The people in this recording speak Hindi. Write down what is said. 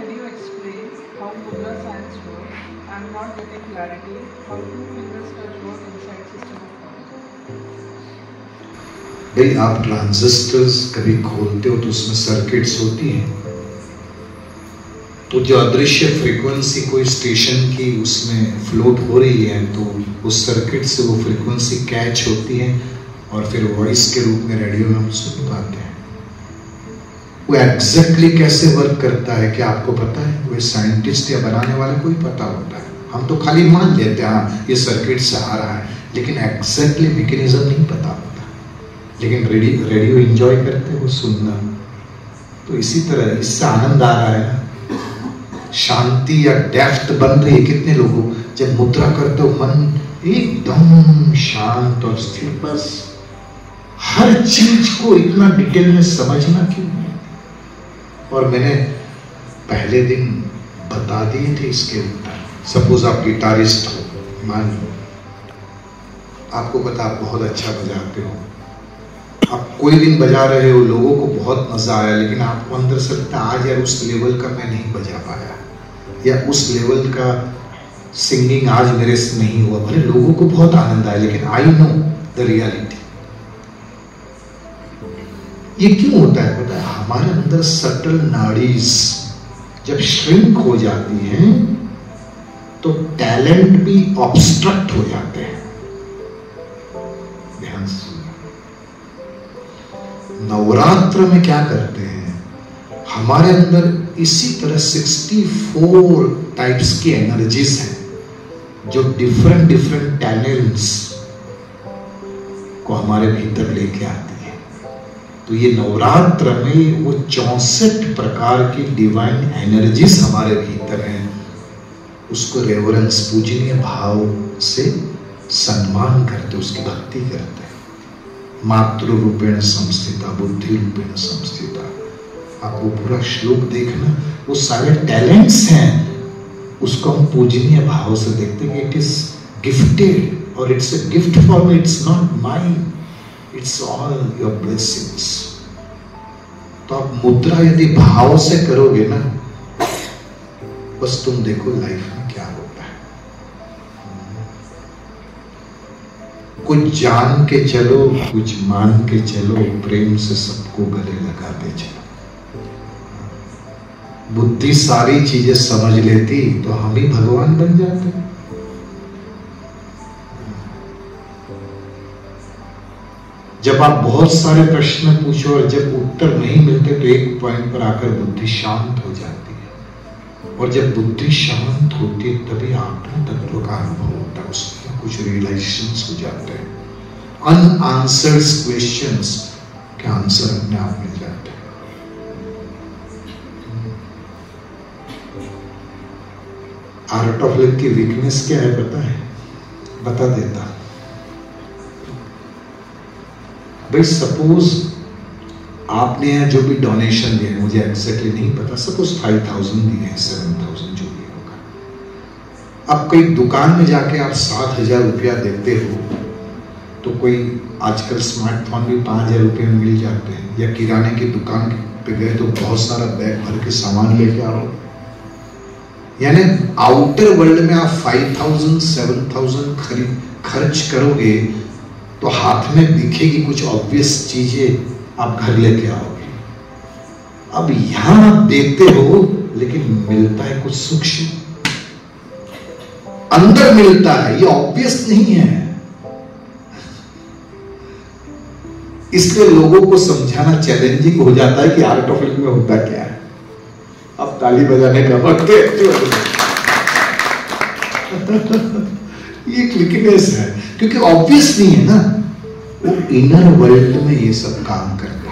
heard you explain how Mudra science works, I am not getting clarity how two fingers touch work inside system of consciousness. भाई आप ट्रांजिस्टर्स कभी खोलते हो तो उसमें सर्किट्स होती हैं, तो जो अदृश्य फ्रीक्वेंसी कोई स्टेशन की उसमें फ्लोट हो रही है तो उस सर्किट से वो फ्रीक्वेंसी कैच होती है और फिर वॉइस के रूप में रेडियो में हम सुन पाते हैं। वो एग्जैक्टली कैसे वर्क करता है क्या आपको पता है? वो साइंटिस्ट या बनाने वाले को ही पता होता है, हम तो खाली मान लेते हैं ये सर्किट से आ रहा है, लेकिन एग्जैक्टली मैकेनिज्म नहीं पता होता। लेकिन रेडियो एंजॉय करते हो सुनना, तो इसी तरह इससे आनंद आ रहा है ना, शांति या डेफ्थ बन रही है। कितने लोगों जब मुद्रा करते हो मन एकदम शांत और स्थिर, बस हर चीज को इतना डिटेल में समझना क्यों है? और मैंने पहले दिन बता दिए थे इसके उत्तर। सपोज आप गिटारिस्ट हो, मान लो आपको पता आप बहुत अच्छा बजाते हो, आप कोई दिन बजा रहे हो, लोगों को बहुत मजा आया, लेकिन आपको अंदर से लगता है आज यार उस लेवल का मैं नहीं बजा पाया, या उस लेवल का सिंगिंग आज मेरे से नहीं हुआ। भले लोगों को बहुत आनंद आया, लेकिन आई नो द रियलिटी। ये क्यों होता है पता है? हमारे अंदर सटल नाड़ीज जब श्रिंक हो जाती हैं तो टैलेंट भी ऑब्स्ट्रक्ट हो जाते हैं। ध्यान से नवरात्र में क्या करते हैं, हमारे अंदर इसी तरह 64 टाइप्स की एनर्जीज हैं जो डिफरेंट टैलेंट्स को हमारे भीतर लेके आती है। तो ये नवरात्र में वो 64 प्रकार की डिवाइन एनर्जीज हमारे भीतर हैं, उसको रेवरेंस पूजनीय भाव से सम्मान करते, उसकी भक्ति करते। मातृ रूपेण संस्थिता, बुद्धि रूपेण संस्थिता। आप वो पूरा श्लोक देखना, वो सारे टैलेंट्स हैं, उसको हम पूजनीय भाव से देखते हैं। इट इज गिफ्टेड और it's a gift for me, it's not mine, it's all your blessings. तो आप मुद्रा यदि भाव से करोगे ना, बस तुम देखो लाइफ में क्या होता है। कुछ जान के चलो, कुछ मान के चलो, प्रेम से सबको गले लगाते चलो। बुद्धि सारी चीजें समझ लेती तो हम ही भगवान बन जाते। जब आप बहुत सारे प्रश्न पूछो और जब उत्तर नहीं मिलते तो एक पॉइंट पर आकर बुद्धि शांत हो जाती है, और जब बुद्धि शांत होती है तभी आत्म तत्व का अनुभव होता है, उसमें कुछ रियलाइजेशंस हो जाते हैं। अनआंसर्ड क्वेश्चंस के आंसर अपने आप मिल जाते हैं। आर्ट ऑफ लिविंग की वीकनेस क्या है पता है? बता देता। भाई सपोज आपने जो भी डोनेशन दिए, मुझे एग्जैक्टली नहीं पता, सपोज 5000 दिए, 7000 जो भी होगा। अब कोई दुकान में जाके आप 7000 रुपया देते हो, तो कोई आजकल स्मार्टफोन भी 5000 रुपये में मिल जाते हैं, या किराने की दुकान पे गए तो बहुत सारा बैग भर के सामान लेके आओ। यानी आउटर वर्ल्ड में आप 5000 7000 खर्च करोगे तो हाथ में दिखेगी कुछ ऑब्वियस चीजें, आप घर लेके आओगे। अब यहां आप देते हो, लेकिन मिलता है कुछ सूक्ष्म, अंदर मिलता है, ये ऑब्वियस नहीं है। इसलिए लोगों को समझाना चैलेंजिंग हो जाता है कि आर्ट ऑफ लिविंग में होता क्या है। अब ताली बजाने का वक्त है। ये क्लिकनेस है, क्योंकि ऑब्वियस नहीं है ना, वो इनर वर्ल्ड में ये सब काम करते हैं।